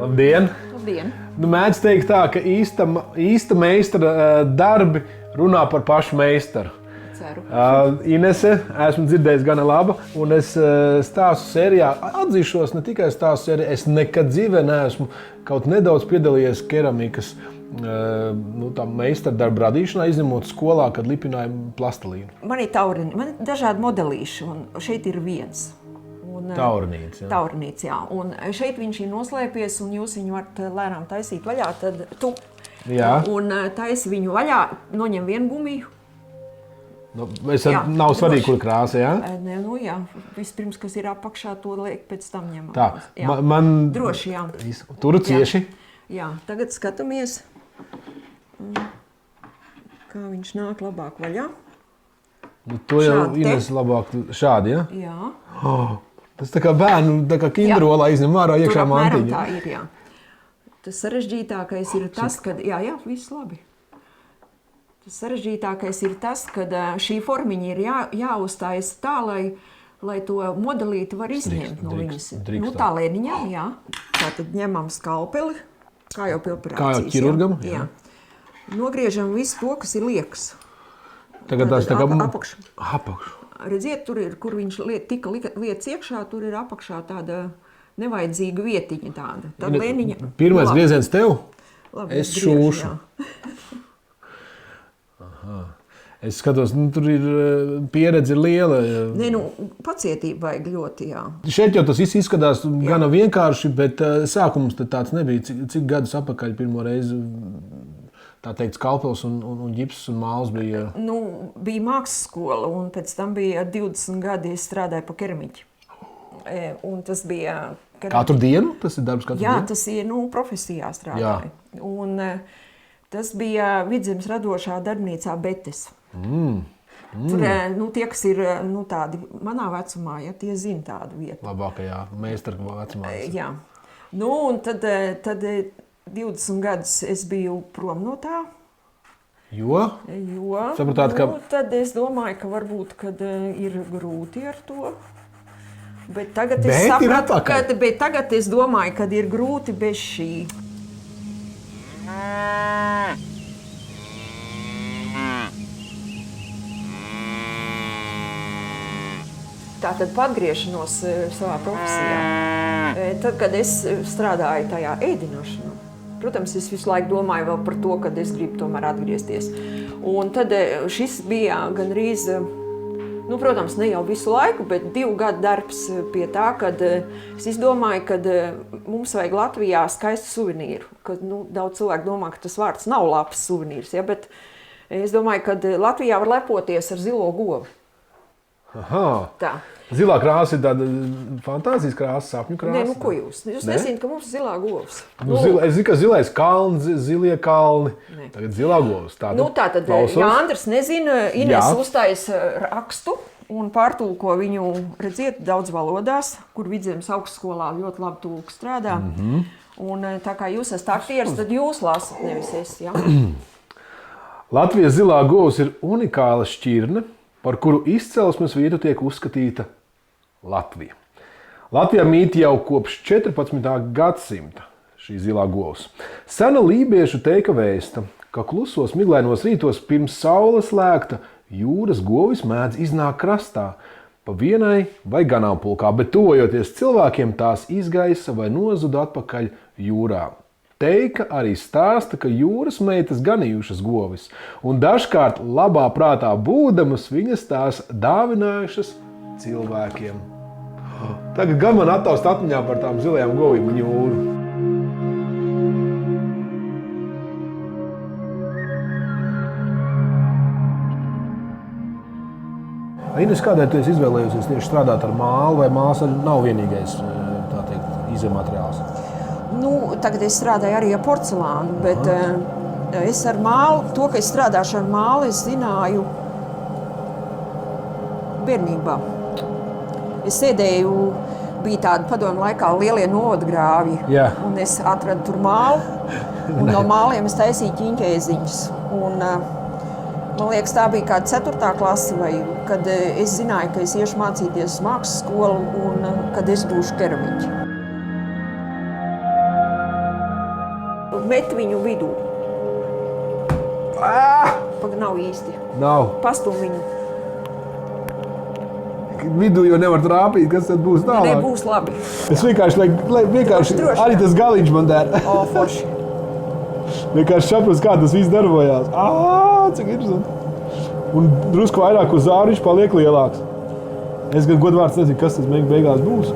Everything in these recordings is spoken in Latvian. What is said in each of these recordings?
Labdien! Labdien! Mēdz teikt tā, ka īsta meistara darbi runā par pašu meistaru. Ceru. Inese, esmu dzirdējis gana laba, un es stāstu sērijā, atzīšos, ne tikai stāstu sērijā, es nekad dzīvē neesmu kaut nedaudz piedalījies keramikas meistara darba radīšanā, izņemot skolā, kad lipinājām plastelīnu. Man ir taurini, man ir dažādi modelīši, un šeit ir viens. Taurnīts, jā. Taurnīts, jā. Un šeit viņš ir noslēpies, un jūs viņu varat lēnām taisīt vaļā, tad tu. Jā. Un taisi viņu vaļā, noņem vienu gumiju. Nav svarīgi, kur krāsa, jā? Nē, jā. Vispirms, kas ir apakšā, to liek pēc tam ņemam. Tā, man... Droši, jā. Turu cieši. Jā, tagad skatāmies, kā viņš nāk labāk vaļā. To jau Ines labāk šādi, jā? Jā. Tas tā kā bērnu, tā kā kinderolā izņem ārā iekšā mantiņa. Tur apmēram tā ir, jā. Tas sarežģītākais ir tas, kad... Jā, viss labi. Tas sarežģītākais ir tas, kad šī formiņa ir jāuzstājas tā, lai to modelīti var izņemt no viņas. Tā lēniņā, jā. Tātad ņemam skalpeli, kā jau pie operācijas. Kā jau ķirurgam? Jā. Nogriežam visu to, kas ir liekas. Tagad tās tā kā... Apakšu. Redziet, tur ir, kur viņš tika lietas iekšā, tur ir apakšā tāda nevajadzīga vietiņa tāda. Tad lēniņa... Pirmais grieziens tev? Labi, es šūšu. Es skatos, tur ir pieredze ir liela. Nē, pacietība vajag ļoti, jā. Šeit jau tas viss izskatās gana vienkārši, bet sākums tāds nebija. Cik gadus apakaļ pirmo reizi... Tā teikt, skalpels un ģipss un māls bija... Bija mākslas skola, un pēc tam bija 20 gadi, es strādāju pa keramiķi. Un tas bija... Katru dienu? Tas ir darbs katru dienu? Jā, tas ir, profesijā strādāju. Jā. Un tas bija Vidzemes radošā darbnīcā Betes. Tur, tie, kas ir tādi manā vecumā, ja, tie zina tādu vietu. Labākajā meistara vecumā. Jā. Un tad 20 gadus es biju prom no tā. Jo? Sapratāt, ka... Tad es domāju, ka varbūt, kad ir grūti ar to. Bet tagad es sapratu, bet tagad es domāju, kad ir grūti bez šī. Tātad atgriešanos savā profesijā. Tad, kad es strādāju tajā ēdināšanā, protams, es visu laiku domāju vēl par to, kad es gribu tomēr atgriezties. Un tad šis bija gandrīz, protams, ne jau visu laiku, bet 2 gadu darbs pie tā, kad es izdomāju, ka mums vajag Latvijā skaistu suvenīru. Kad, daudz cilvēku domā, ka tas vārds nav labs suvenīrs, ja, bet es domāju, ka Latvijā var lepoties ar zilo govi. Aha. Tā. Zilā krāsa ir tāda fantāzijas krāsa, sapņu krāsa. Nē, ko jūs? Jūs nezināt, ka mums ir zilā govs. Es zinu, ka zilais kalns, zilie kalni. Nē. Tagad zilā govs. Tātad Jāndrs nezina, Ines uzstājas rakstu un pārtulko viņu, redziet, daudz valodās, kur Vidzemes augstskolā ļoti labi tulku strādā. Un tā kā jūs esat aktieris, tad jūs lasat, nevis es, jā. Latvijas zilā govs ir unikāla šķirne, par kuru izcelsmes vietu tiek uzskatīta Latvija. Latvijā mīt jau kopš 14. gadsimta šī zilā govs. Sena lībiešu teika vēsta, ka klusos miglainos rītos pirms saules lēkta jūras govis mēdz iznākt krastā pa vienai vai ganāmpulkā, bet tuvojoties cilvēkiem tās izgaisa vai nozuda atpakaļ jūrā. Teika arī stāsta, ka jūras meitas ganījušas govis, un dažkārt labā prātā būdamas viņas tās dāvinājušas cilvēkiem. Tagad gan man attaust atmiņā par tām zilajām govīm un jūru. Ines, kādēļ tu esi izvēlējusies tieši strādāt ar mālu, vai māls nav vienīgais, tā teikt, izemateriāls? Tagad es strādāju arī ar porcelānu, bet es ar mālu, to, ka es strādāšu ar mālu, es zināju bērnībā. Es sēdēju, bija tāda padomu laikā lielie novadgrāvji, un es atradu tur mālu, un no māliem es taisīju ķiņķēziņus. Un, man liekas, tā bija kāda 4. klase, kad es zināju, ka es iešu mācīties uz mākslas skolu un kad es būšu keramiķi. met viņu vidū. Pagaid, nav īsti. Nav. Pastum viņu. Vidū jau nevar trāpīt, kas tad būs tālāk. Nebūs labi. Es vienkārši, Droši. arī tas galiņš man dara. O, forši. Vienkārši saprast, kā tas viss darbojās. Cik interesanti. Un drusku vairāk uz zāru viņš paliek lielāks. Es gan godvārds nezinu, kas tas beigās būs.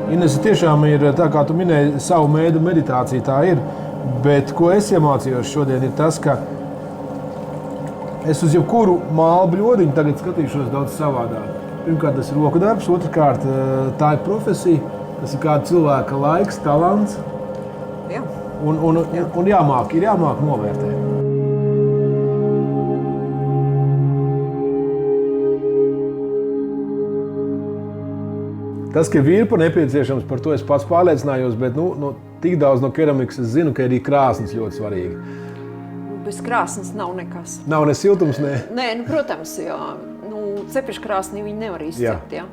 Inese, tiešām ir tā, kā tu minēji, savu mēdu meditācija tā ir, bet ko es iemācījos šodien ir tas, ka es uz jebkuru mālu bļodiņu tagad skatīšos daudz savādāk. Pirmkārt, tas ir roku darbs, otrkārt, tā ir profesija, tas ir kāda cilvēka laiks, talants. Jā. Un jāmāk novērtēt. Tas, ka virpa nepieciešams, par to es pats pārliecinājos, bet tik daudz no keramikas es zinu, ka arī krāsnes ļoti svarīgi. Bez krāsnes nav nekas. Nav ne siltums, ne? Nē, protams, jā. Cepeškrāsni viņi nevar izcept. Jā.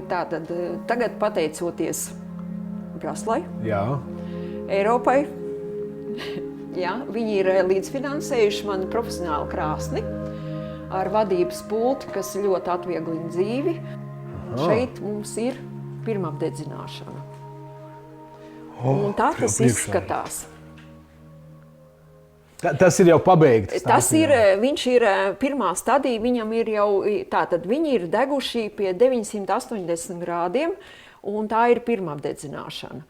Tātad tagad pateicoties Braslai, Eiropai, jā, viņi ir līdzfinansējuši mani profesionālu krāsni ar vadības pulti, kas ļoti atvieglina dzīvi. Šeit mums ir pirmapdedzināšana. Un tā tas izskatās. Tas ir jau pabeigts. Viņš ir pirmā stadija, viņam ir jau, tātad viņi ir deguši pie 980 grādiem, un tā ir pirmapdedzināšana.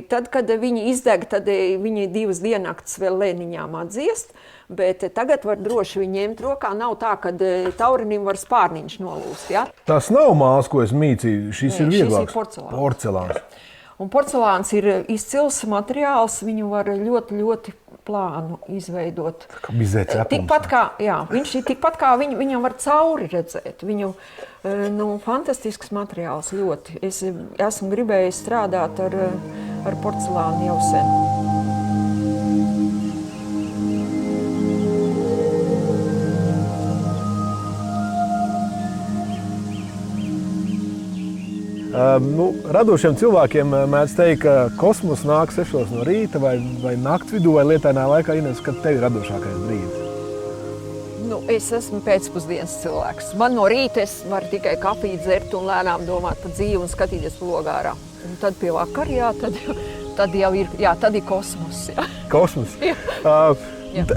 Tad, kad viņi izdeg, tad viņi 2 diennakts vēl lēniņām atdziest, bet tagad var droši viņu ņemt rokā. Nav tā, ka taurinim var spārniņš nolūst. Ja? Tas nav māls, ko es mīcīju. Šis ir vieglāks. Šis ir porcelāns. Un porcelāns ir izcils materiāls, viņu var ļoti, ļoti plānu izveidot. Tikpat kā, jā, viņš ir tikpat kā viņam var cauri redzēt. Viņu, fantastisks materiāls ļoti. Es esmu gribējis strādāt ar porcelānu jau sen. Radošiem cilvēkiem mēdz teikt, ka kosmos nāk 6 no rīta vai nakts vidū vai lietainā laikā. Ines, kad tev ir radošākais brīdis? Es esmu pēcpusdienas cilvēks. Man no rīta es varu tikai kafiju dzert un lēnām domāt par dzīvi un skatīties pa logu ārā. Un tad pie vakara, tad jau ir kosmos. Jā. Kosmos?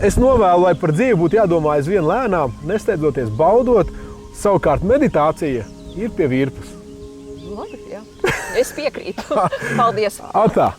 Es novēlu, lai par dzīvi būtu jādomā aizvien lēnām, nesteidzoties baudot. Savukārt meditācija ir pie virpas. Labi, jā. Es piekrītu. Paldies. Atā.